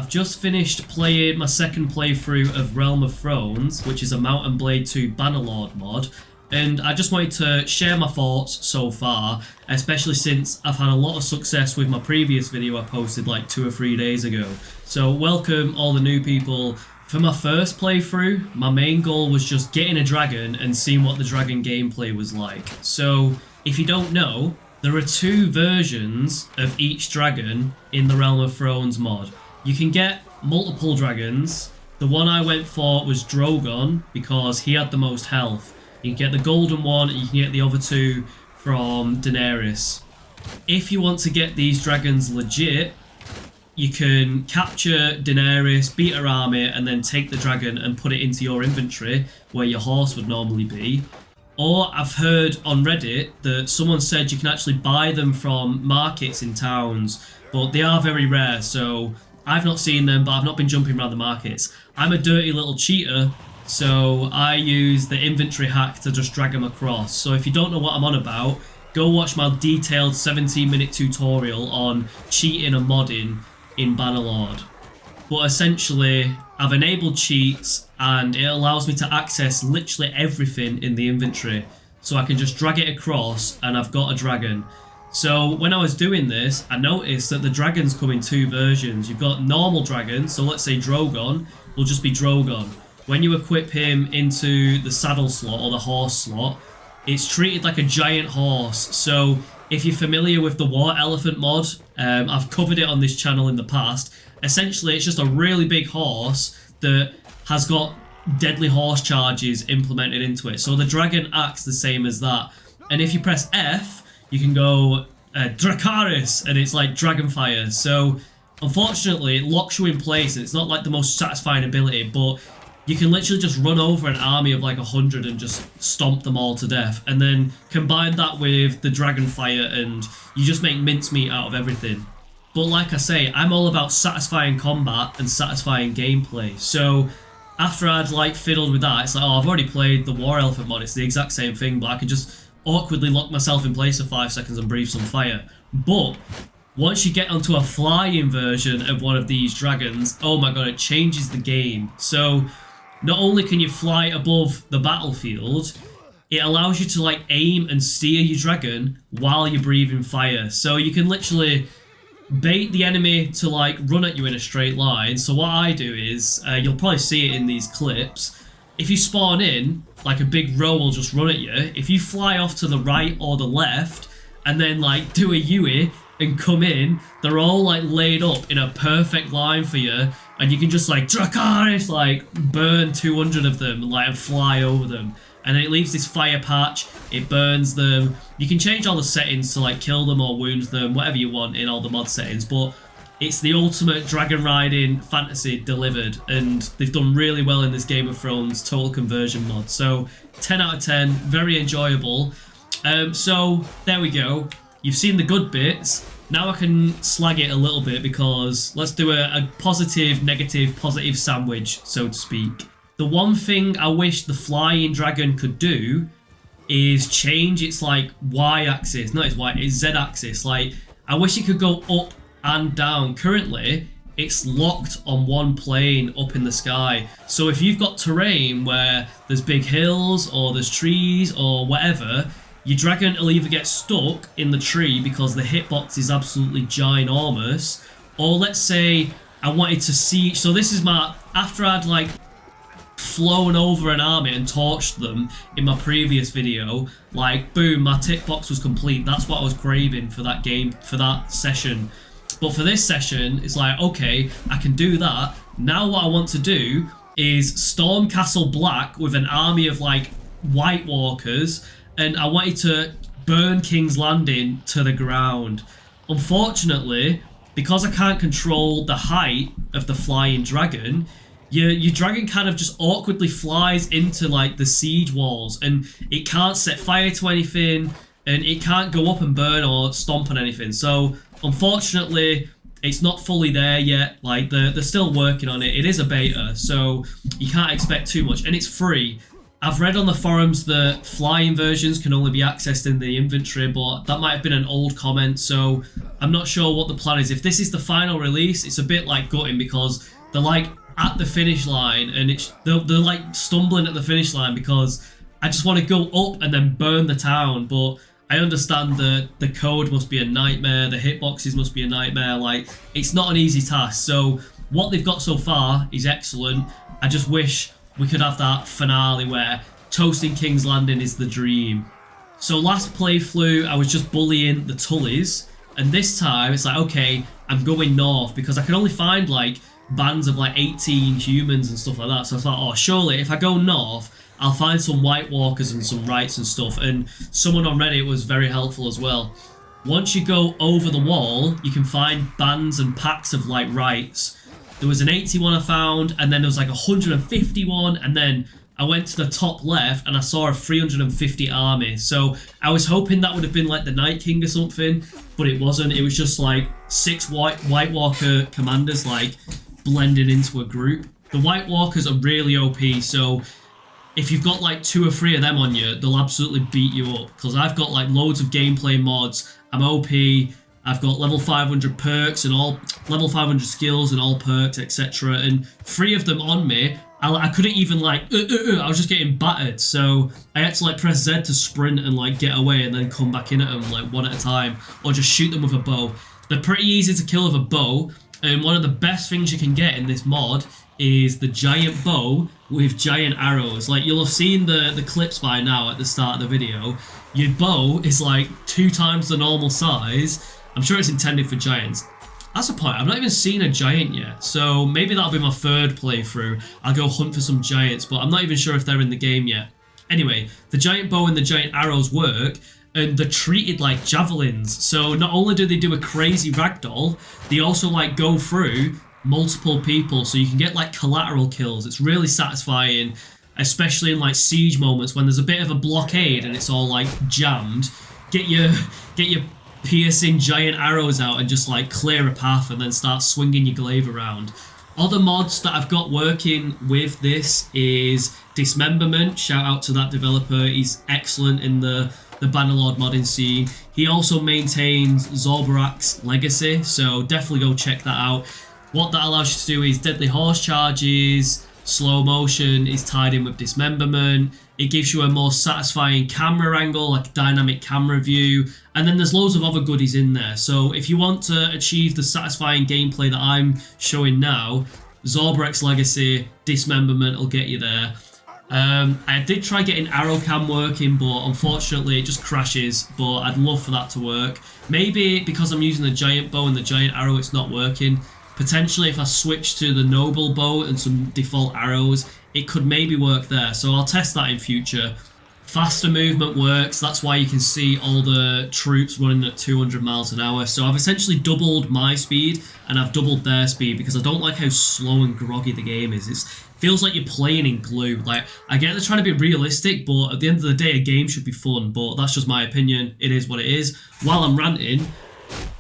I've just finished playing my second playthrough of Realm of Thrones, which is a Mount and Blade 2 Bannerlord mod, and I just wanted to share my thoughts so far, especially since I've had a lot of success with my previous video I posted like 2 or 3 days ago. So welcome all the new people. For my first playthrough, my main goal was just getting a dragon and seeing what the dragon gameplay was like. So if you don't know, there are 2 versions of each dragon in the Realm of Thrones mod. You can get multiple dragons. The one I went for was Drogon because he had the most health. You can get the golden one and you can get the other 2 from Daenerys. If you want to get these dragons legit, you can capture Daenerys, beat her army, and then take the dragon and put it into your inventory where your horse would normally be. Or I've heard on Reddit that someone said you can actually buy them from markets in towns, but they are very rare, so I've not seen them, but I've not been jumping around the markets. I'm a dirty little cheater, so I use the inventory hack to just drag them across. So if you don't know what I'm on about, go watch my detailed 17-minute tutorial on cheating and modding in Bannerlord. But essentially, I've enabled cheats and it allows me to access literally everything in the inventory. So I can just drag it across and I've got a dragon. So when I was doing this, I noticed that the dragons come in 2 versions. You've got normal dragons, so let's say Drogon will just be Drogon. When you equip him into the saddle slot or the horse slot, it's treated like a giant horse. So if you're familiar with the War Elephant mod, I've covered it on this channel in the past. Essentially, it's just a really big horse that has got deadly horse charges implemented into it. So the dragon acts the same as that. And if you press F, you can go Dracarys, and it's like Dragonfire. So unfortunately, it locks you in place, and it's not like the most satisfying ability, but you can literally just run over an army of like 100 and just stomp them all to death. And then combine that with the Dragonfire and you just make mincemeat out of everything. But like I say, I'm all about satisfying combat and satisfying gameplay. So after I'd like fiddled with that, it's like, oh, I've already played the War Elephant mod. It's the exact same thing, but I can just awkwardly lock myself in place for 5 seconds and breathe some fire. But once you get onto a flying version of one of these dragons, oh my god, it changes the game. So not only can you fly above the battlefield, it allows you to like aim and steer your dragon while you're breathing fire. So you can literally bait the enemy to like run at you in a straight line. So what I do is, you'll probably see it in these clips, if you spawn in, like a big row will just run at you. If you fly off to the right or the left and then like do a Yui and come in, they're all like laid up in a perfect line for you, and you can just like Dracarys, like burn 200 of them and fly over them, and then it leaves this fire patch, it burns them. You can change all the settings to like kill them or wound them, whatever you want in all the mod settings, but it's the ultimate dragon riding fantasy delivered, and they've done really well in this Game of Thrones total conversion mod. So 10 out of 10, very enjoyable. So there we go. You've seen the good bits. Now I can slag it a little bit because let's do a positive, negative, positive sandwich, so to speak. The one thing I wish the flying dragon could do is change its like Y-axis, not its Y, its Z-axis. Like, I wish it could go up and down. Currently, it's locked on one plane up in the sky. So if you've got terrain where there's big hills or there's trees or whatever, your dragon will either get stuck in the tree because the hitbox is absolutely ginormous, or let's say I wanted to see, so this is my, after I'd like flown over an army and torched them in my previous video, like boom, my tick box was complete. That's what I was craving for that game, for that session. But for this session, it's like, okay, I can do that. Now what I want to do is storm Castle Black with an army of like White Walkers, and I wanted to burn King's Landing to the ground. Unfortunately, because I can't control the height of the flying dragon, your dragon kind of just awkwardly flies into like the siege walls, and it can't set fire to anything, and it can't go up and burn or stomp on anything. So unfortunately, it's not fully there yet. Like they're still working on it. It is a beta, so you can't expect too much, and it's free. I've read on the forums that flying versions can only be accessed in the inventory, but that might have been an old comment, so I'm not sure what the plan is. If this is the final release, it's a bit like gutting because they're like at the finish line and they're like stumbling at the finish line because I just want to go up and then burn the town, but I understand that the code must be a nightmare, the hitboxes must be a nightmare, like it's not an easy task. So what they've got so far is excellent. I just wish we could have that finale where toasting King's Landing is the dream. So last playthrough I was just bullying the Tullys, and this time it's like, okay, I'm going north because I can only find like bands of like 18 humans and stuff like that. So I thought, oh, surely if I go north I'll find some White Walkers and some Rights and stuff, and someone on Reddit was very helpful as well. Once you go over the wall, you can find bands and packs of like Rights. There was an 81 I found, and then there was like 151, and then I went to the top left and I saw a 350 army. So I was hoping that would have been like the Night King or something, but it wasn't. It was just like 6 White Walker commanders like blended into a group. The White Walkers are really OP, so if you've got like 2 or 3 of them on you, they'll absolutely beat you up. Because I've got like loads of gameplay mods. I'm OP. I've got level 500 perks and all level 500 skills and all perks, etc. And 3 of them on me, I couldn't even like. I was just getting battered. So I had to like press Z to sprint and like get away and then come back in at them like one at a time, or just shoot them with a bow. They're pretty easy to kill with a bow. And one of the best things you can get in this mod is the giant bow with giant arrows. Like you'll have seen the clips by now at the start of the video. Your bow is like 2 times the normal size. I'm sure it's intended for giants. That's the point. I've not even seen a giant yet, so maybe that'll be my 3rd playthrough. I'll go hunt for some giants, but I'm not even sure if they're in the game yet. Anyway, the giant bow and the giant arrows work, and they're treated like javelins. So not only do they do a crazy ragdoll, they also like go through multiple people, so you can get like collateral kills. It's really satisfying, especially in like siege moments when there's a bit of a blockade and it's all like jammed. Get your piercing giant arrows out and just like clear a path and then start swinging your glaive around. Other mods that I've got working with this is Dismemberment. Shout out to that developer. He's excellent in the Bannerlord modding scene. He also maintains Zorbarak's Legacy, so definitely go check that out. What that allows you to do is deadly horse charges, slow motion is tied in with Dismemberment. It gives you a more satisfying camera angle, like a dynamic camera view, and then there's loads of other goodies in there. So if you want to achieve the satisfying gameplay that I'm showing now, Zorbarak's Legacy, Dismemberment will get you there. I did try getting arrow cam working, but unfortunately it just crashes, but I'd love for that to work. Maybe because I'm using the giant bow and the giant arrow it's not working. Potentially if I switch to the noble bow and some default arrows, it could maybe work there, so I'll test that in future. Faster movement works, that's why you can see all the troops running at 200 miles an hour. So I've essentially doubled my speed and I've doubled their speed because I don't like how slow and groggy the game is. It feels like you're playing in glue. Like, I get they're trying to be realistic, but at the end of the day a game should be fun, but that's just my opinion. It is what it is. While I'm ranting,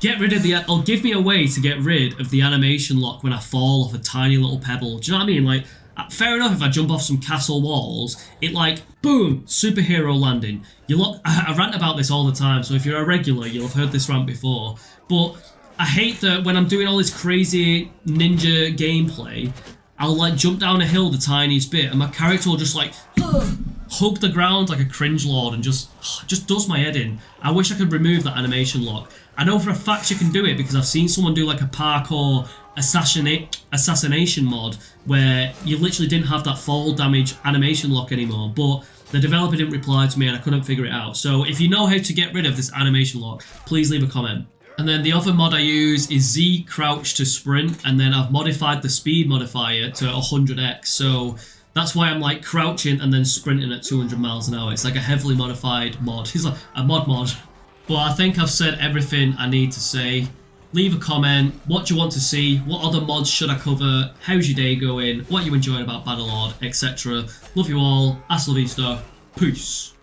get rid of or give me a way to get rid of the animation lock when I fall off a tiny little pebble. Do you know what I mean? Like, fair enough if I jump off some castle walls, it like, boom, superhero landing. I rant about this all the time, so if you're a regular, you'll have heard this rant before. But I hate that when I'm doing all this crazy ninja gameplay, I'll like jump down a hill the tiniest bit, and my character will just like hug the ground like a cringe lord and just does my head in. I wish I could remove that animation lock. I know for a fact you can do it because I've seen someone do like a parkour assassination mod where you literally didn't have that fall damage animation lock anymore, but the developer didn't reply to me and I couldn't figure it out. So if you know how to get rid of this animation lock, please leave a comment. And then the other mod I use is Z crouch to sprint, and then I've modified the speed modifier to 100x, so that's why I'm like crouching and then sprinting at 200 miles an hour. It's like a heavily modified mod. It's like a mod. But I think I've said everything I need to say. Leave a comment. What do you want to see? What other mods should I cover? How's your day going? What are you enjoying about Bannerlord, etc. Love you all. Hasta la vista. Peace.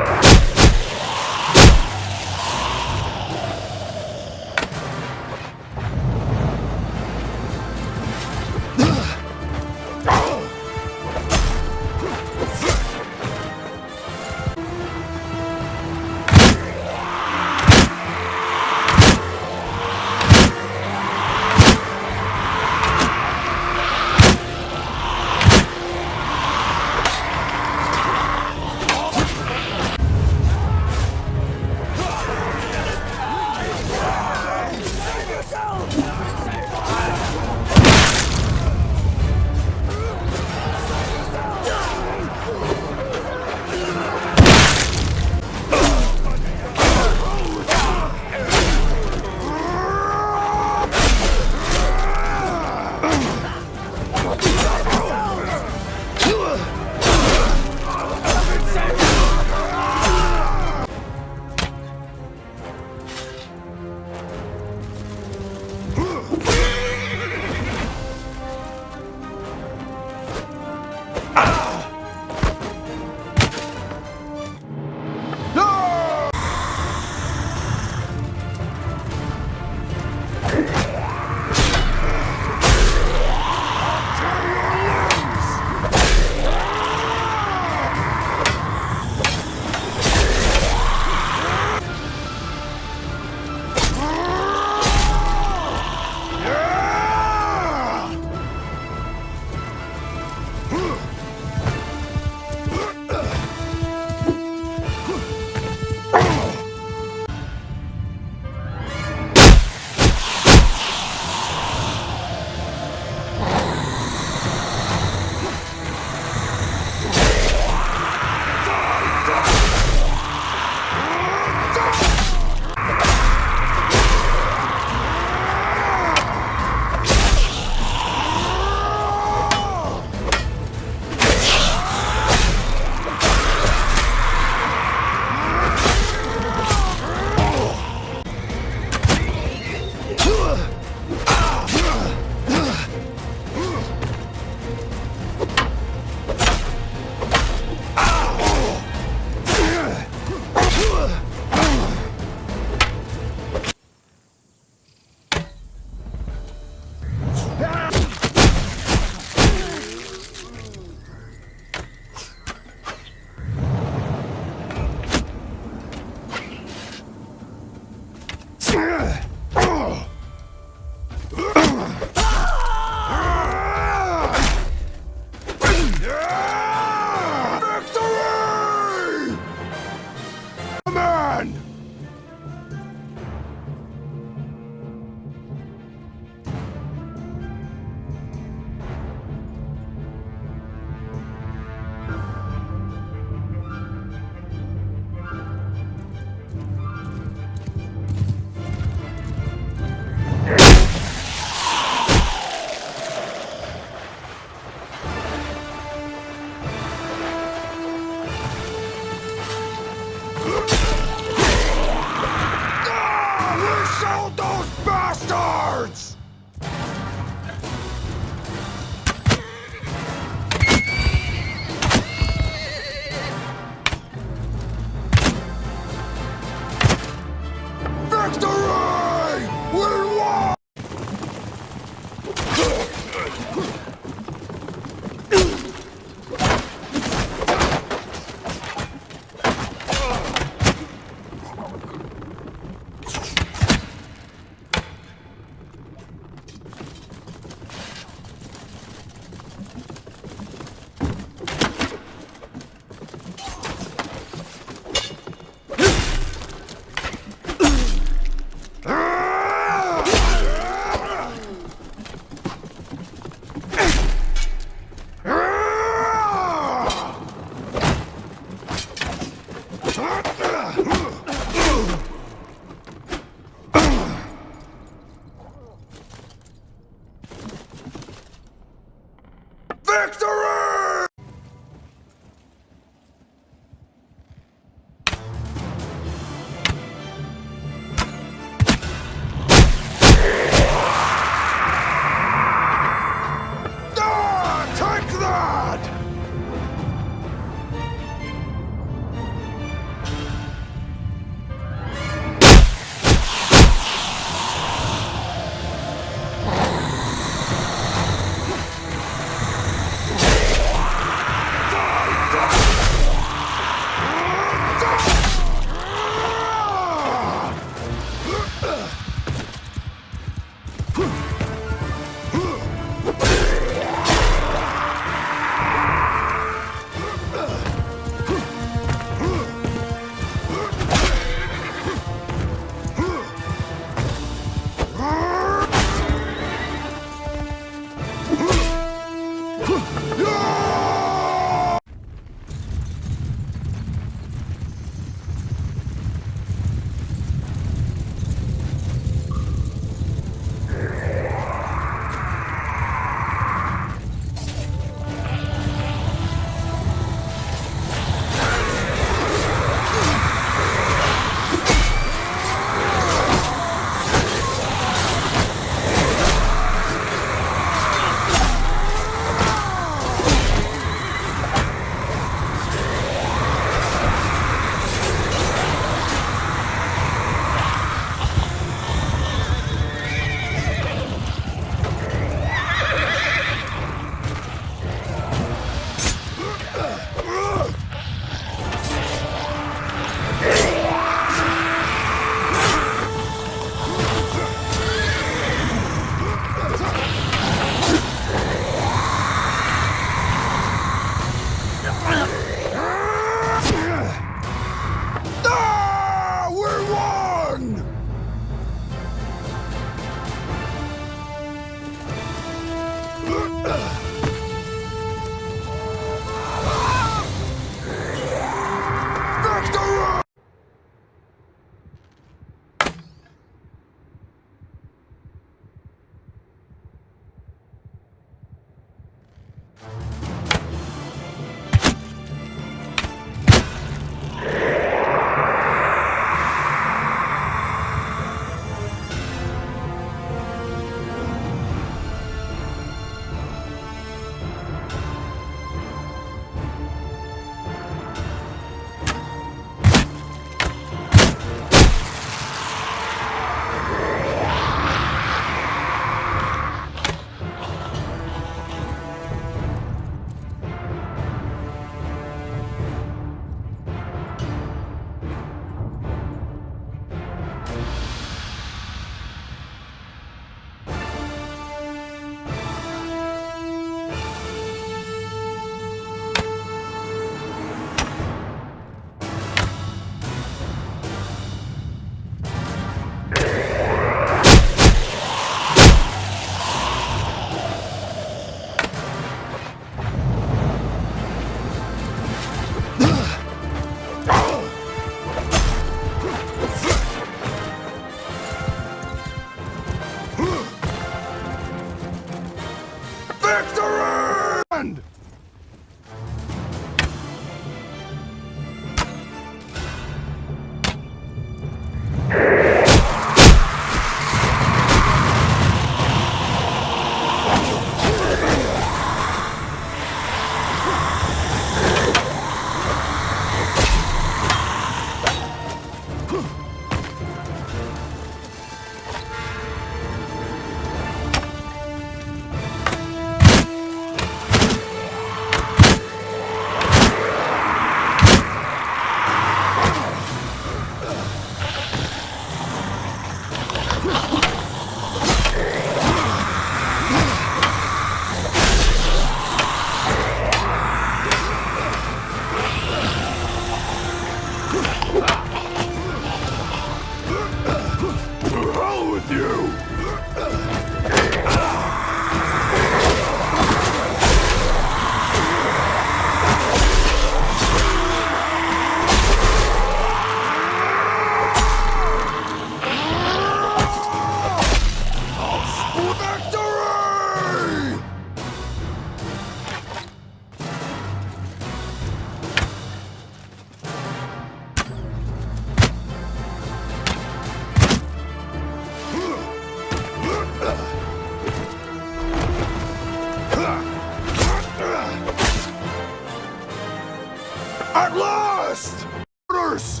At last! Orders!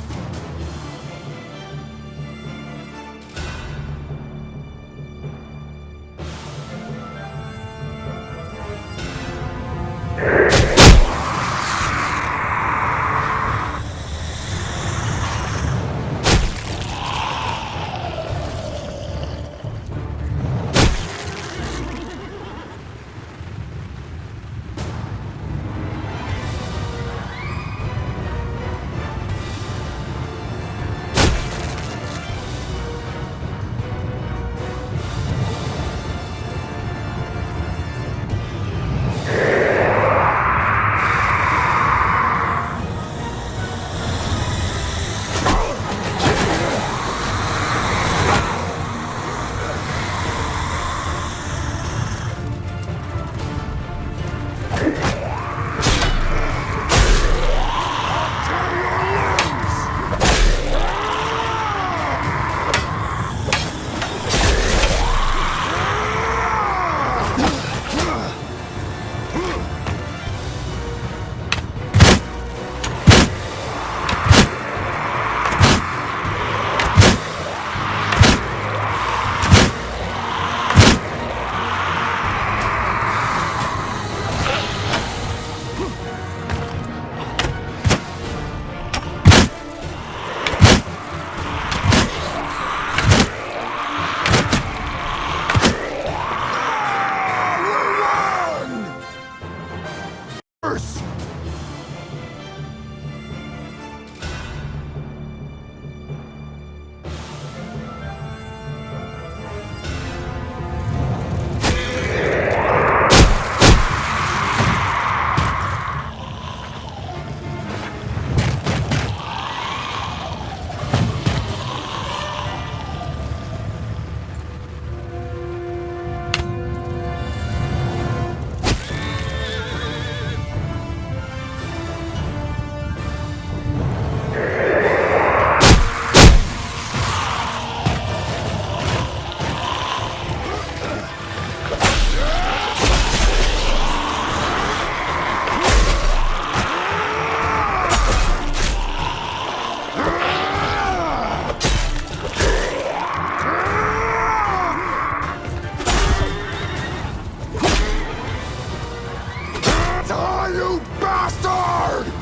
Die, you bastard!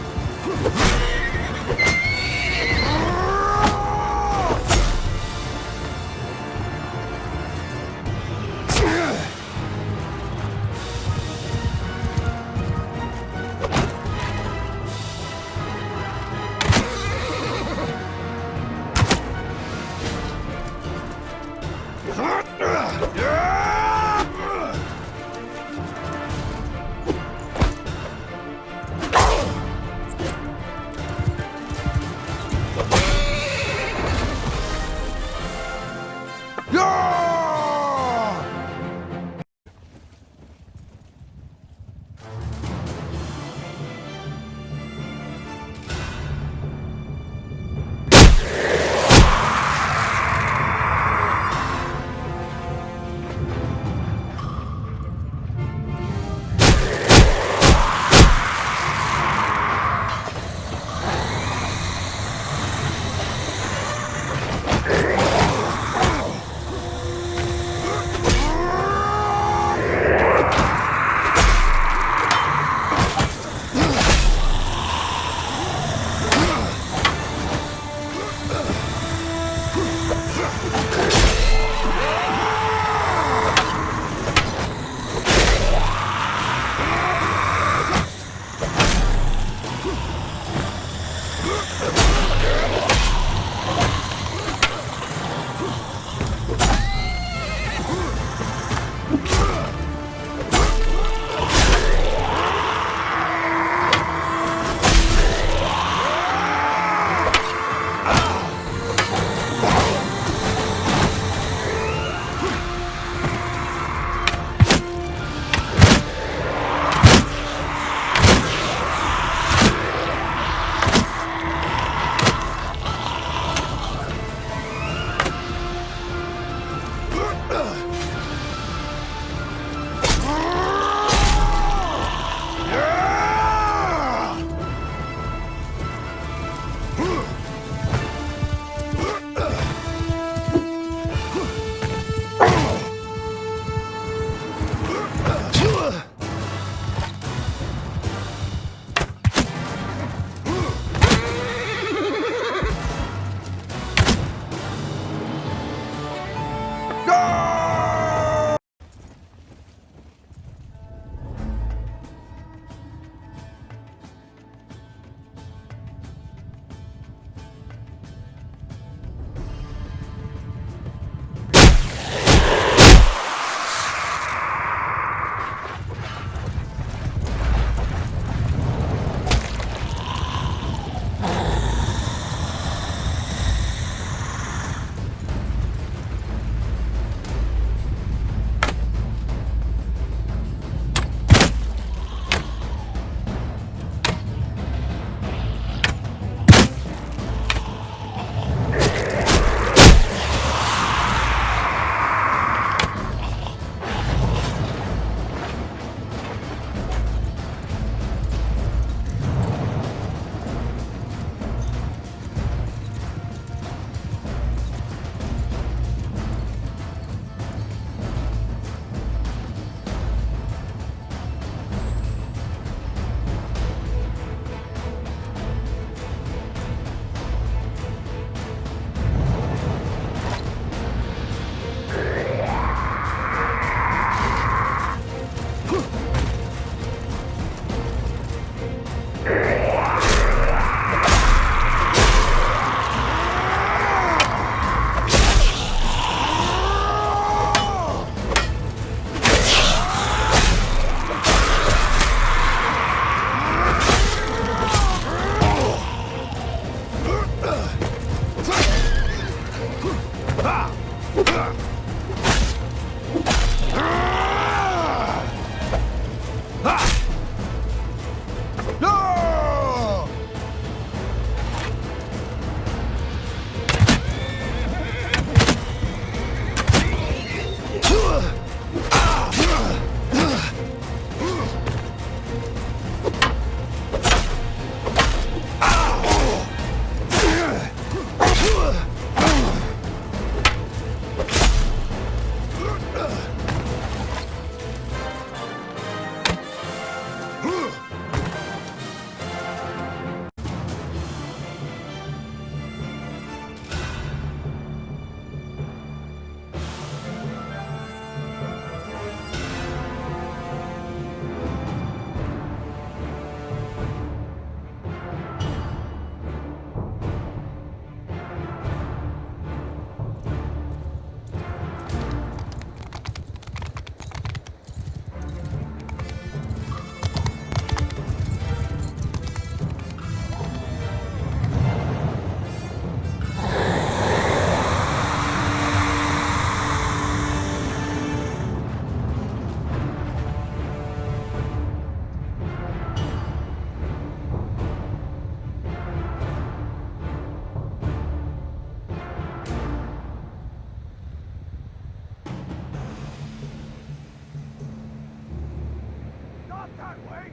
Not that way!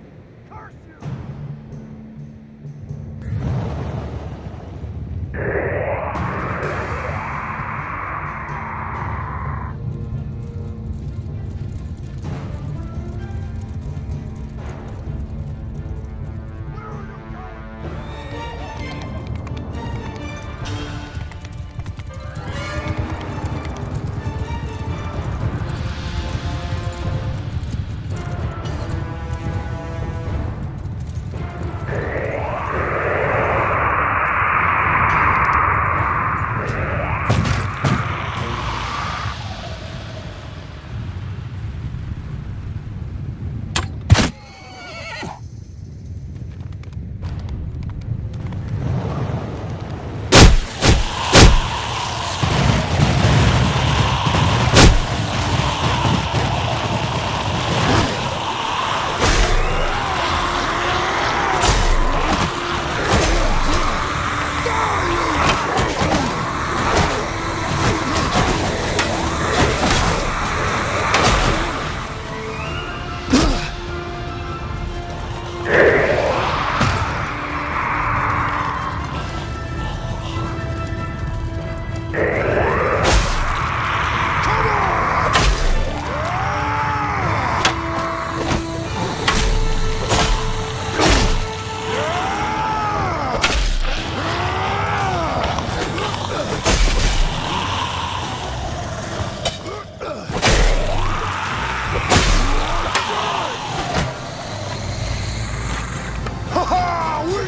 Curse you!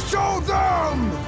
Show them!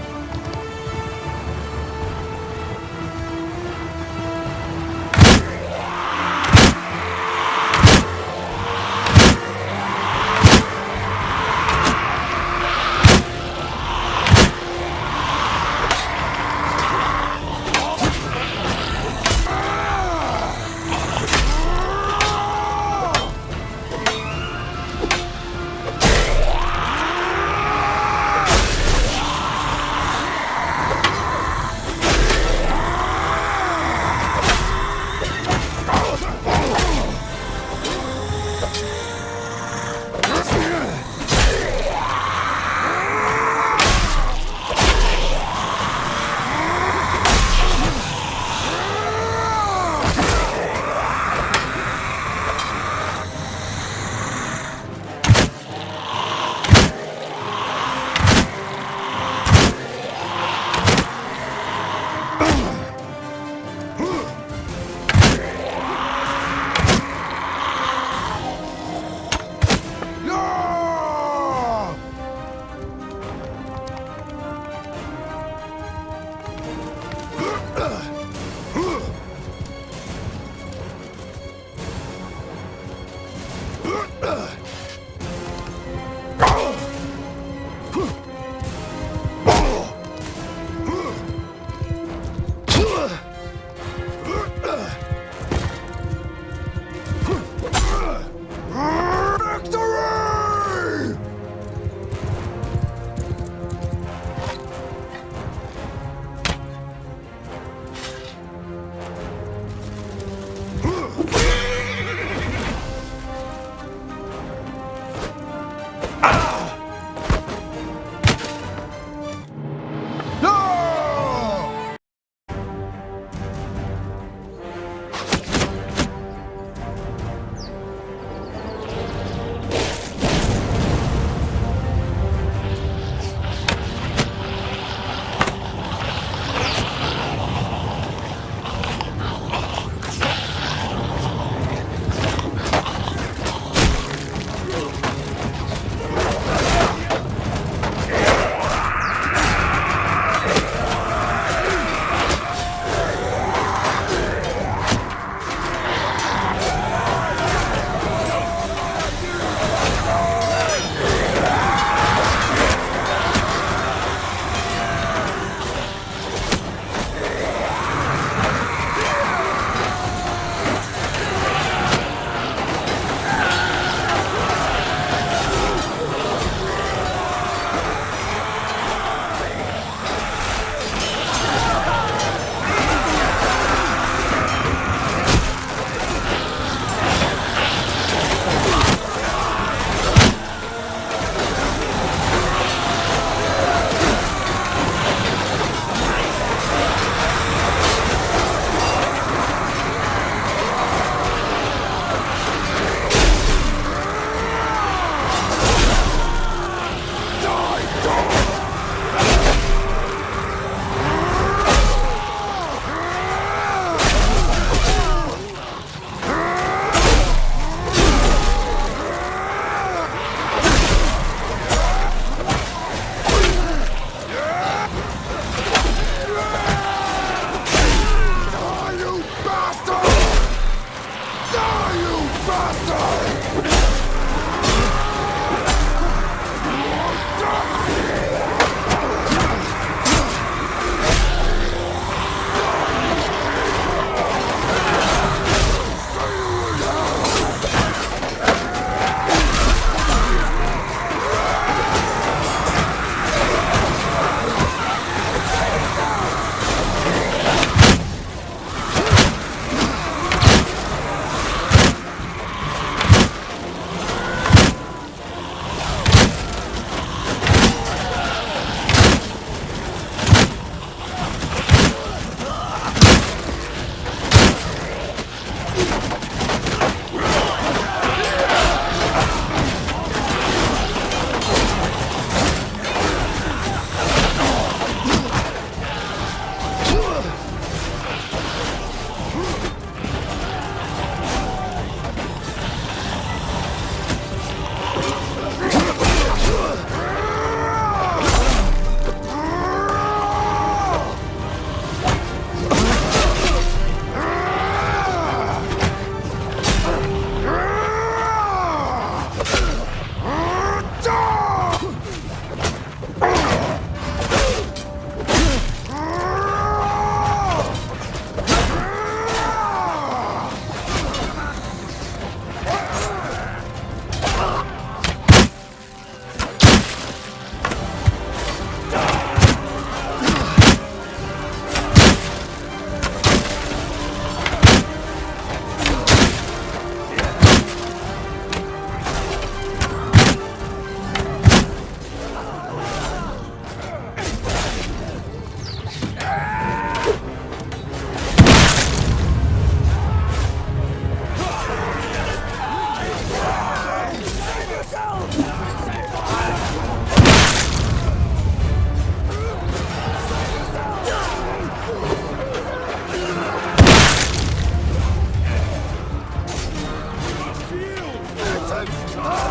Ah!